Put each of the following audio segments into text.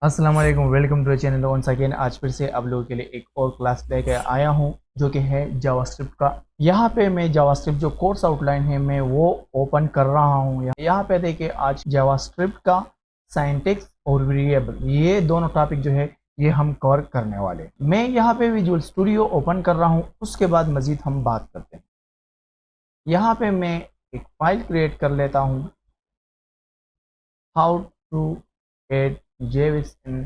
अस्सलाम वालेकुम, welcome to channel once again. आज फिर से आप लोगों के लिए एक और क्लास लेके आया हूं जो कि है जावास्क्रिप्ट का। यहाँ पे मैं जावास्क्रिप्ट जो कोर्स आउटलाइन है मैं वो ओपन कर रहा हूँ। यहाँ पे देखिए आज जावास्क्रिप्ट का सिंटैक्स और वेरिएबल ये दोनों टॉपिक जो है ये हम कवर करने वाले। मैं यहाँ पे विजुअल स्टूडियो ओपन कर रहा हूँ, उसके बाद मज़ीद हम बात करते हैं। यहाँ पे मैं एक फाइल क्रिएट कर लेता हूँ, how to add JavaScript in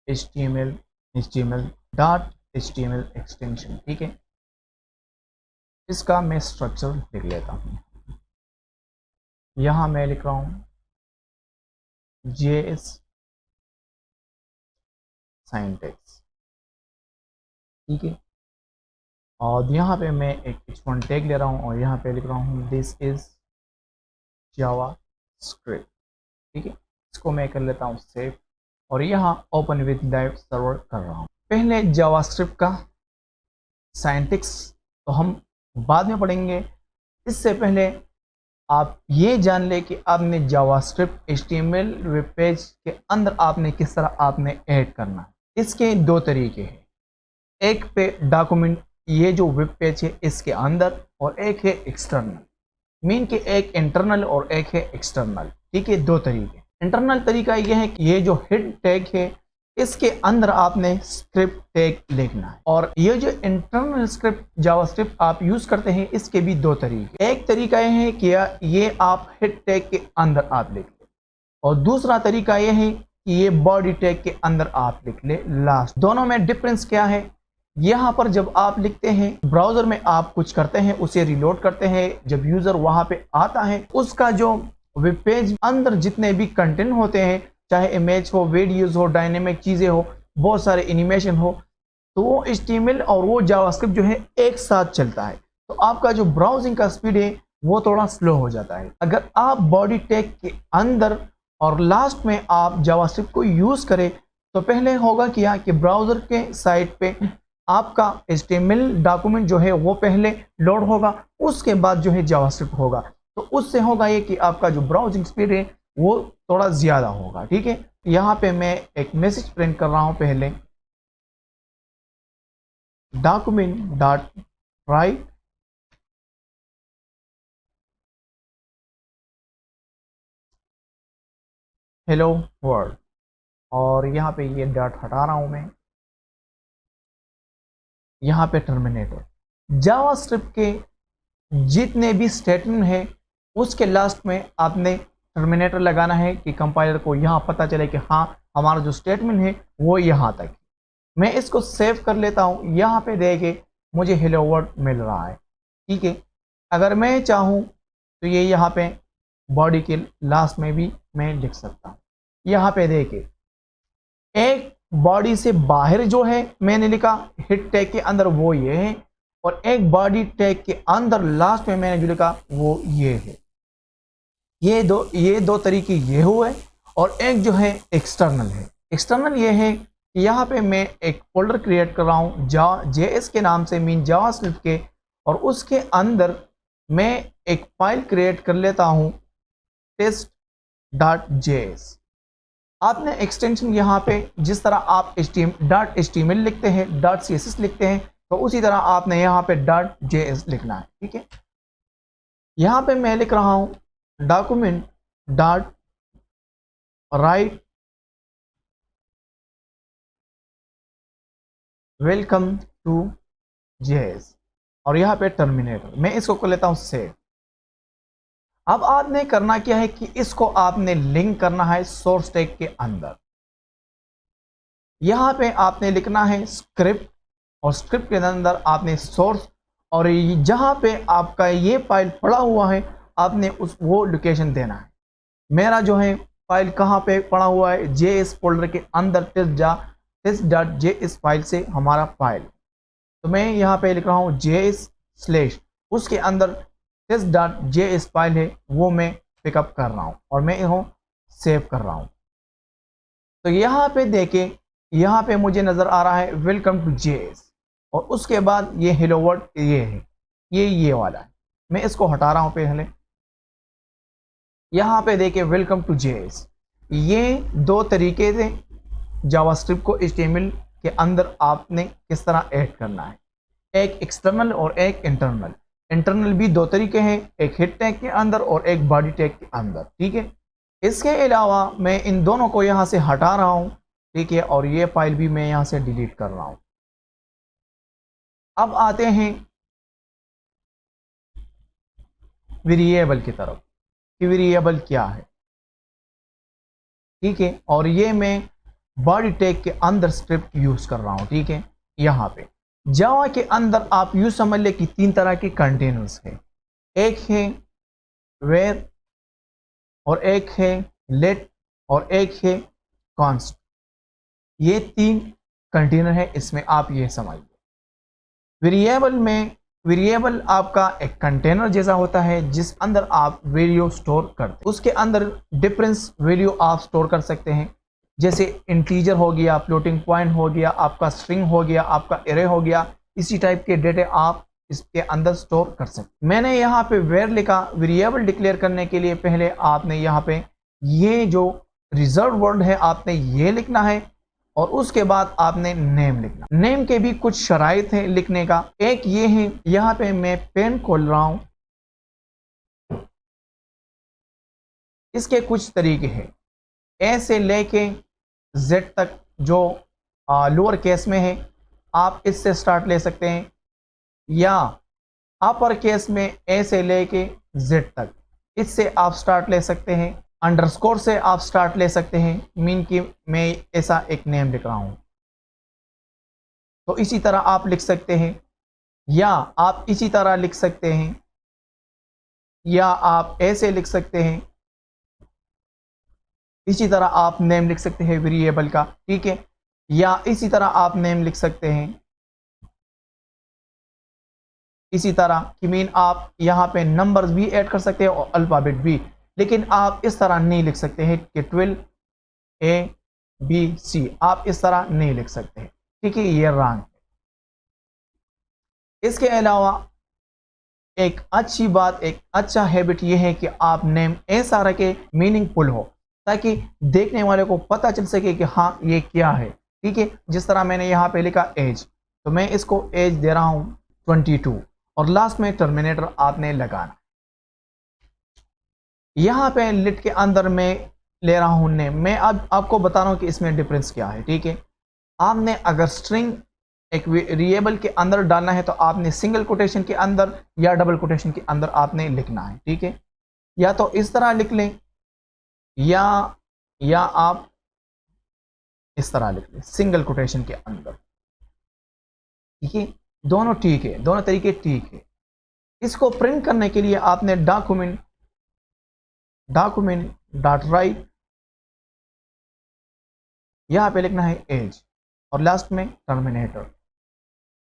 HTML extension. ठीक है, इसका मैं स्ट्रक्चर लिख लेता हूँ। यहाँ मैं लिख रहा हूँ JS सिंटैक्स। ठीक है, और यहाँ पे मैं एक h1 टैग ले रहा हूँ और यहाँ पे लिख रहा हूँ दिस इज जावा स्क्रिप्ट। ठीक है, इसको मैं कर लेता हूँ सेव और यहाँ ओपन विद लाइव सर्वर कर रहा हूँ। पहले जावास्क्रिप्ट का सिंटैक्स तो हम बाद में पढ़ेंगे, इससे पहले आप ये जान ले कि आपने जावास्क्रिप्ट HTML वेब पेज के अंदर आपने किस तरह आपने ऐड करना है। इसके दो तरीके हैं, एक पे डॉक्यूमेंट ये जो वेब पेज है इसके अंदर, और एक है एक्सटर्नल। मीन के एक इंटरनल और एक है एक्सटर्नल। ठीक है, दो तरीके। इंटरनल तरीका ये है कि ये जो हेड टैग है इसके अंदर आपने स्क्रिप्ट टैग लिखना है, और ये जो इंटरनल स्क्रिप्ट जावास्क्रिप्ट आप यूज करते हैं इसके भी दो तरीके। एक तरीका यह है कि ये आप हेड टैग के अंदर आप लिख ले, और दूसरा तरीका यह है कि ये बॉडी टैग के अंदर आप लिख ले लास्ट। दोनों में डिफरेंस क्या है? यहाँ पर जब आप लिखते हैं ब्राउजर में आप कुछ करते हैं, उसे रिलोड करते हैं, जब यूजर वहां पे आता है उसका जो वेब पेज अंदर जितने भी कंटेंट होते हैं, चाहे इमेज हो, वीडियोस हो, डायनेमिक चीज़ें हो, बहुत सारे एनिमेशन हो, तो वो HTML और वो जावास्क्रिप्ट जो है एक साथ चलता है, तो आपका जो ब्राउजिंग का स्पीड है वो थोड़ा स्लो हो जाता है। अगर आप बॉडी टैग के अंदर और लास्ट में आप जावास्क्रिप्ट को यूज़ करें तो पहले होगा क्या कि ब्राउज़र के साइट पे आपका HTML डॉक्यूमेंट जो है वो पहले लोड होगा, उसके बाद जो है जावास्क्रिप्ट होगा, तो उससे होगा ये कि आपका जो ब्राउजिंग स्पीड है वो थोड़ा ज़्यादा होगा। ठीक है, यहाँ पे मैं एक मैसेज प्रिंट कर रहा हूँ। पहले document dot right hello world, और यहाँ पे ये डॉट हटा रहा हूँ मैं। यहाँ पे टर्मिनेटर, जावास्क्रिप्ट के जितने भी स्टेटमेंट है उसके लास्ट में आपने टर्मिनेटर लगाना है कि कंपाइलर को यहाँ पता चले कि हाँ हमारा जो स्टेटमेंट है वो यहाँ तक। मैं इसको सेव कर लेता हूँ। यहाँ पे देखे मुझे हेलो वर्ल्ड मिल रहा है। ठीक है, अगर मैं चाहूँ तो ये यहाँ पे बॉडी के लास्ट में भी मैं लिख सकता हूँ। यहाँ पे देखे एक बॉडी से बाहर जो है मैंने लिखा हिट टैग के अंदर वो ये है, और एक बॉडी टैग के अंदर लास्ट में मैंने जो लिखा वो ये है। ये दो तरीके ये हुए, और एक जो है एक्सटर्नल है। एक्सटर्नल ये है कि यहाँ पे मैं एक फोल्डर क्रिएट कर रहा हूँ JS के नाम से, मीन जावास्क्रिप्ट के, और उसके अंदर मैं एक फाइल क्रिएट कर लेता हूँ test.js। आपने एक्सटेंशन यहाँ पे जिस तरह आप .html लिखते हैं, .css लिखते हैं, तो उसी तरह आपने यहाँ पे .js लिखना है। ठीक है, यहाँ पे मैं लिख रहा हूँ document dot write welcome to JS, और यहाँ पे टर्मिनेटर, मैं इसको कर लेता हूँ सेव। अब आपने करना क्या है कि इसको आपने लिंक करना है सोर्स टैग के अंदर। यहाँ पे आपने लिखना है स्क्रिप्ट, और स्क्रिप्ट के अंदर आपने सोर्स, और जहाँ पे आपका ये फाइल पड़ा हुआ है आपने वो लोकेशन देना है। मेरा जो है फाइल कहाँ पे पड़ा हुआ है, JS फोल्डर के अंदर test.js फाइल से हमारा फाइल, तो मैं यहाँ पे लिख रहा हूँ JS/ उसके अंदर test.js फाइल है वो मैं पिकअप कर रहा हूँ, और मैं इसको सेव कर रहा हूँ। तो यहाँ पे देखें, यहाँ पे मुझे नज़र आ रहा है वेलकम टू JS, और उसके बाद ये हेलो वर्ल्ड ये है, ये वाला है। मैं इसको हटा रहा हूँ पहले। यहाँ पे देखें वेलकम टू JS, ये दो तरीके से जावास्क्रिप्ट को HTML के अंदर आपने किस तरह ऐड करना है, एक एक्सटर्नल और एक इंटरनल। इंटरनल भी दो तरीके हैं, एक हेड टैग के अंदर और एक बॉडी टैग के अंदर, ठीक है। इसके अलावा मैं इन दोनों को यहाँ से हटा रहा हूँ, ठीक है, और ये फाइल भी मैं यहाँ से डिलीट कर रहा हूँ। अब आते हैं वेरिएबल की तरफ कि वेरिएबल क्या है, ठीक है। और ये मैं बॉडी टैग के अंदर स्क्रिप्ट यूज कर रहा हूँ, ठीक है। यहाँ पे जावा के अंदर आप यूँ समझ ले कि तीन तरह के कंटेनर्स हैं, एक है वेयर और एक है लेट और एक है कॉन्स्ट। ये तीन कंटेनर है, इसमें आप ये समझिए। वेरिएबल में, वेरिएबल आपका एक कंटेनर जैसा होता है जिस अंदर आप वैल्यू स्टोर करते हैं। उसके अंदर डिफरेंस वैल्यू आप स्टोर कर सकते हैं, जैसे इंटीजर हो गया, फ्लोटिंग पॉइंट हो गया, आपका स्ट्रिंग हो गया, आपका एरे हो गया। इसी टाइप के डेटा आप इसके अंदर स्टोर कर सकते। मैंने यहाँ पे वेयर लिखा। वेरिएबल डिक्लेयर करने के लिए पहले आपने यहाँ पे ये जो रिजर्व वर्ड है आपने ये लिखना है और उसके बाद आपने नेम लिखना। नेम के भी कुछ शराइत है लिखने का। एक ये है, यहाँ पे मैं पेन खोल रहा हूं, इसके कुछ तरीके हैं। ए से लेके जेड तक जो लोअर केस में है आप इससे स्टार्ट ले सकते हैं, या अपर केस में ए से लेके जेड तक इससे आप स्टार्ट ले सकते हैं। अंडरस्कोर से आप स्टार्ट ले सकते हैं, मीन कि मैं ऐसा एक नेम लिख रहा हूं, तो इसी तरह आप लिख सकते हैं, या आप इसी तरह लिख सकते हैं, या आप ऐसे लिख सकते हैं। इसी तरह आप नेम लिख सकते हैं वेरिएबल का, ठीक है, या इसी तरह आप नेम लिख सकते हैं, इसी तरह कि मीन आप यहाँ पे नंबर्स भी ऐड कर सकते हैं और अल्फ़ाबेट भी, लेकिन आप इस तरह नहीं लिख सकते हैं कि 12ABC, आप इस तरह नहीं लिख सकते हैं, ठीक है, ये रॉन्ग है। इसके अलावा एक अच्छी बात, एक अच्छा हैबिट ये है कि आप नेम ऐसा रखें मीनिंगफुल हो, ताकि देखने वाले को पता चल सके कि हाँ ये क्या है, ठीक है। जिस तरह मैंने यहाँ पे लिखा एज, तो मैं इसको एज दे रहा हूँ 22 और लास्ट में टर्मिनेटर आपने लगाना। यहाँ पे लिट के अंदर मैं ले रहा हूँ नेम। मैं अब आपको बता रहा हूँ कि इसमें डिफरेंस क्या है, ठीक है। आपने अगर स्ट्रिंग एक वेरिएबल के अंदर डालना है तो आपने सिंगल कोटेशन के अंदर या डबल कोटेशन के अंदर आपने लिखना है, ठीक है। या तो इस तरह लिख लें, या आप इस तरह लिख लें सिंगल कोटेशन के अंदर, ठीक है। दोनों ठीक है, दोनों तरीके ठीक है। इसको प्रिंट करने के लिए आपने डॉक्यूमेंट डॉट राइट यहाँ पे लिखना है एज और लास्ट में टर्मिनेटर।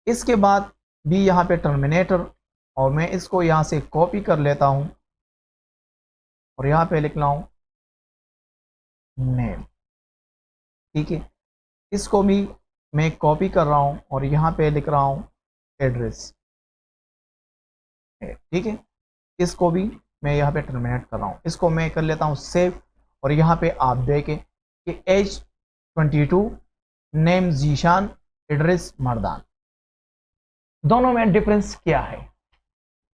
इसके बाद भी यहाँ पे टर्मिनेटर, और मैं इसको यहाँ से कॉपी कर लेता हूँ और यहाँ पे लिख रहा हूँ नेम, ठीक है। इसको भी मैं कॉपी कर रहा हूँ और यहाँ पे लिख रहा हूँ एड्रेस, ठीक है। इसको भी मैं यहाँ पे टर्मिनेट कर रहा हूँ। इसको मैं कर लेता हूँ सेव और यहाँ पे आप देखें कि age 22, name Zeeshan, address Mardan. दोनों में डिफरेंस क्या है?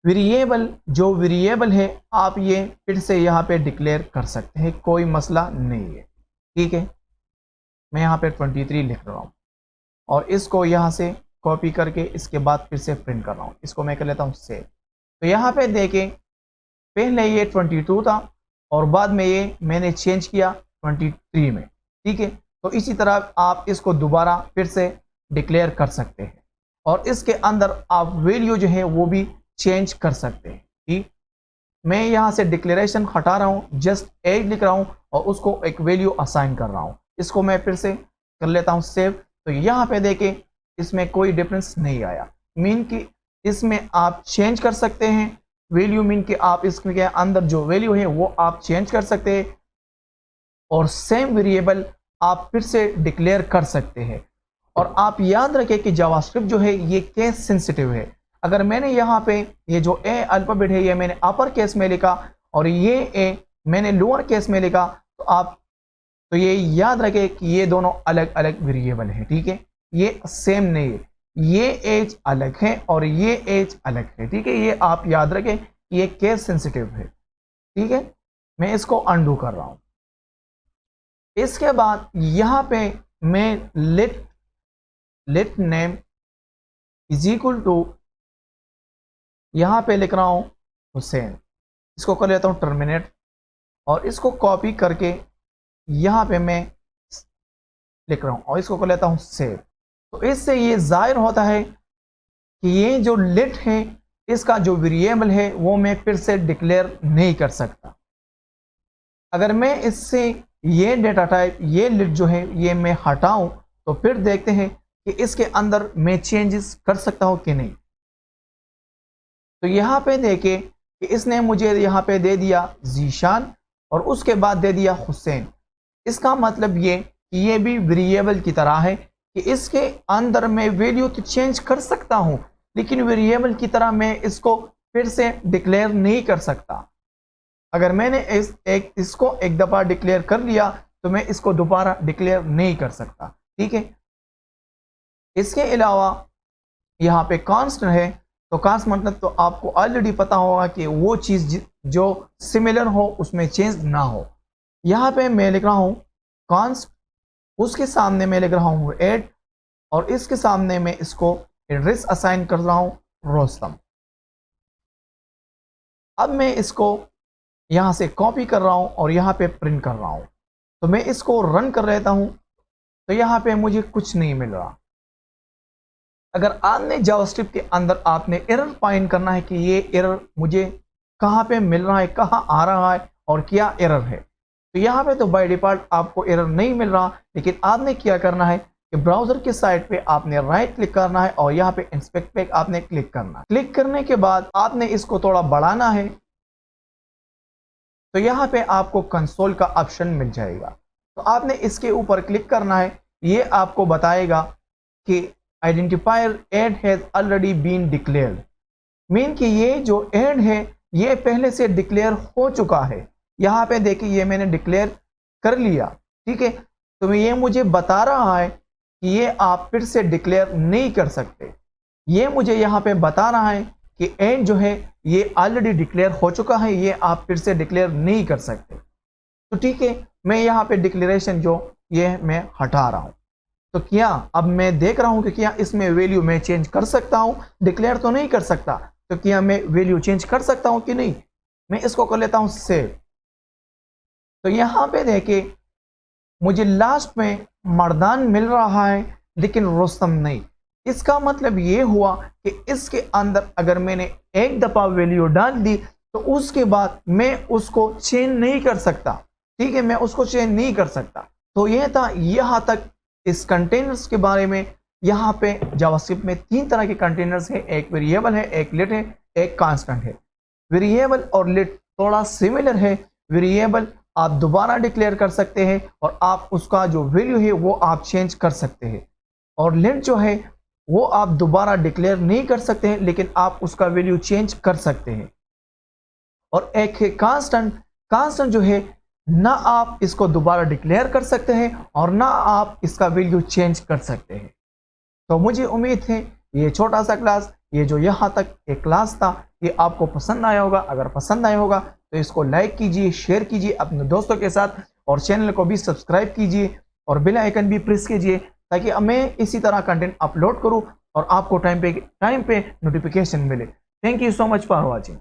वेरिएबल, जो वेरिएबल है आप ये फिर से यहाँ पे डिक्लेयर कर सकते हैं, कोई मसला नहीं है, ठीक है। मैं यहाँ पे 23 लिख रहा हूँ और इसको यहाँ से कॉपी करके इसके बाद फिर से प्रिंट कर रहा हूँ। इसको मैं कर लेता हूँ सेव। तो यहाँ पे देखें पहले ये 22 था और बाद में ये मैंने चेंज किया 23 में, ठीक है। तो इसी तरह आप इसको दोबारा फिर से डिक्लेयर कर सकते हैं और इसके अंदर आप वैल्यू जो है वो भी चेंज कर सकते हैं, ठीक। मैं यहाँ से डिक्लेरेशन हटा रहा हूँ, जस्ट एज लिख रहा हूँ और उसको एक वैल्यू असाइन कर रहा हूँ। इसको मैं फिर से कर लेता हूँ सेव। तो यहाँ पे देखें इसमें कोई डिफरेंस नहीं आया, मीन कि इसमें आप चेंज कर सकते हैं वैल्यू, मीन कि आप इसके अंदर जो वैल्यू है वो आप चेंज कर सकते हैं और सेम वेरिएबल आप फिर से डिक्लेयर कर सकते हैं। और आप याद रखें कि जावास्क्रिप्ट जो है ये केस सेंसिटिव है। अगर मैंने यहाँ पे ये जो ए अल्फ़ाबेट है ये मैंने अपर केस में लिखा और ये ए मैंने लोअर केस में लिखा, तो आप तो ये याद रखें कि ये दोनों अलग अलग वेरिएबल है, ठीक है, ये सेम नहीं है, ये एज अलग है और ये एज अलग है, ठीक है, ये आप याद रखें, ये केस सेंसिटिव है, ठीक है। मैं इसको अनडू कर रहा हूं। इसके बाद यहां पे मैं let name is equal to, यहां पे लिख रहा हूं हुसैन, इसको कर लेता हूं टर्मिनेट और इसको कॉपी करके यहां पे मैं लिख रहा हूं और इसको कर लेता हूं सेव। तो इससे ये जाहिर होता है कि ये जो लेट है इसका जो वेरिएबल है वो मैं फिर से डिक्लेयर नहीं कर सकता। अगर मैं इससे ये डेटा टाइप ये लेट जो है ये मैं हटाऊं तो फिर देखते हैं कि इसके अंदर मैं चेंजेस कर सकता हूं कि नहीं। तो यहाँ पे देखें कि इसने मुझे यहाँ पे दे दिया जीशान और उसके बाद दे दिया हुसैन। इसका मतलब ये कि ये भी वेरिएबल की तरह है कि इसके अंदर मैं वैल्यू तो चेंज कर सकता हूँ लेकिन वेरिएबल की तरह मैं इसको फिर से डिक्लेयर नहीं कर सकता। अगर मैंने इसको एक दफ़ा डिक्लेयर कर लिया तो मैं इसको दोबारा डिक्लेयर नहीं कर सकता, ठीक है। इसके अलावा यहाँ पे कांस्टेंट है, तो कांस्ट मतलब तो आपको ऑलरेडी पता होगा कि वो चीज़ जो सिमिलर हो उसमें चेंज ना हो। यहाँ पे मैं लिख रहा हूँ कांस्ट, उसके सामने मैं लिख रहा हूँ ऐड और इसके सामने मैं इसको एड्रेस असाइन कर रहा हूँ रोस्तम। अब मैं इसको यहाँ से कॉपी कर रहा हूँ और यहाँ पे प्रिंट कर रहा हूँ। तो मैं इसको रन कर लेता हूँ तो यहाँ पे मुझे कुछ नहीं मिल रहा। अगर आपने जावास्क्रिप्ट के अंदर आपने एरर फाइंड करना है कि ये एरर मुझे कहाँ पे मिल रहा है, कहाँ आ रहा है और क्या एरर है, तो यहाँ पे तो बाय डिफ़ॉल्ट आपको एरर नहीं मिल रहा, लेकिन आपने क्या करना है कि ब्राउज़र के साइड पे आपने राइट क्लिक करना है और यहाँ पे इंस्पेक्ट पे आपने क्लिक करना है। क्लिक करने के बाद आपने इसको थोड़ा बढ़ाना है तो यहाँ पे आपको कंसोल का ऑप्शन मिल जाएगा। तो आपने इसके ऊपर क्लिक करना है, ये आपको बताएगा कि identifier add has already been declared, mean कि ये जो ऐड है ये पहले से डिक्लेयर हो चुका है। यहाँ पे देखिए ये मैंने डिक्लेयर कर लिया, ठीक है। तो ये मुझे बता रहा है कि ये आप फिर से डिक्लेयर नहीं कर सकते। ये मुझे यहाँ पे बता रहा है कि ऐड जो है ये ऑलरेडी डिक्लेयर हो चुका है, ये आप फिर से डिक्लेयर नहीं कर सकते। तो ठीक है, मैं यहाँ पे डिक्लेरेशन जो ये मैं हटा रहा हूँ। तो क्या अब मैं देख रहा हूँ कि क्या इसमें वैल्यू मैं चेंज कर सकता हूँ, डिक्लेयर तो नहीं कर सकता, तो क्या मैं वैल्यू चेंज कर सकता हूँ कि नहीं। मैं इसको कर लेता हूँ सेव। तो यहाँ पे देखिए मुझे लास्ट में मर्दान मिल रहा है लेकिन रुस्तम नहीं। इसका मतलब ये हुआ कि इसके अंदर अगर मैंने एक दफ़ा वैल्यू डाल दी तो उसके बाद मैं उसको चेंज नहीं कर सकता, ठीक है, मैं उसको चेंज नहीं कर सकता। तो ये था यहाँ तक इस कंटेनर्स के बारे में। यहाँ पे जावास्क्रिप्ट में 3 तरह के कंटेनर्स है, एक वेरिएबल है, एक लेट है, एक कांस्टेंट है। वेरिएबल और लेट थोड़ा सिमिलर है। वेरिएबल आप दोबारा डिक्लेयर कर सकते हैं और आप उसका जो वैल्यू है वो आप चेंज कर सकते हैं, और लेट जो है वो आप दोबारा डिक्लेयर नहीं कर सकते हैं लेकिन आप उसका वैल्यू चेंज कर सकते हैं। और एक है कांस्टेंट। कांस्टेंट जो है ना आप इसको दोबारा डिक्लेयर कर सकते हैं और ना आप इसका वैल्यू चेंज कर सकते हैं। तो मुझे उम्मीद है ये छोटा सा क्लास, ये जो यहाँ तक एक क्लास था, ये आपको पसंद आया होगा। अगर पसंद आया होगा तो इसको लाइक कीजिए, शेयर कीजिए अपने दोस्तों के साथ, और चैनल को भी सब्सक्राइब कीजिए और बेल आइकन भी प्रेस कीजिए ताकि मैं इसी तरह कंटेंट अपलोड करूँ और आपको टाइम पे नोटिफिकेशन मिले। Thank you so much for watching.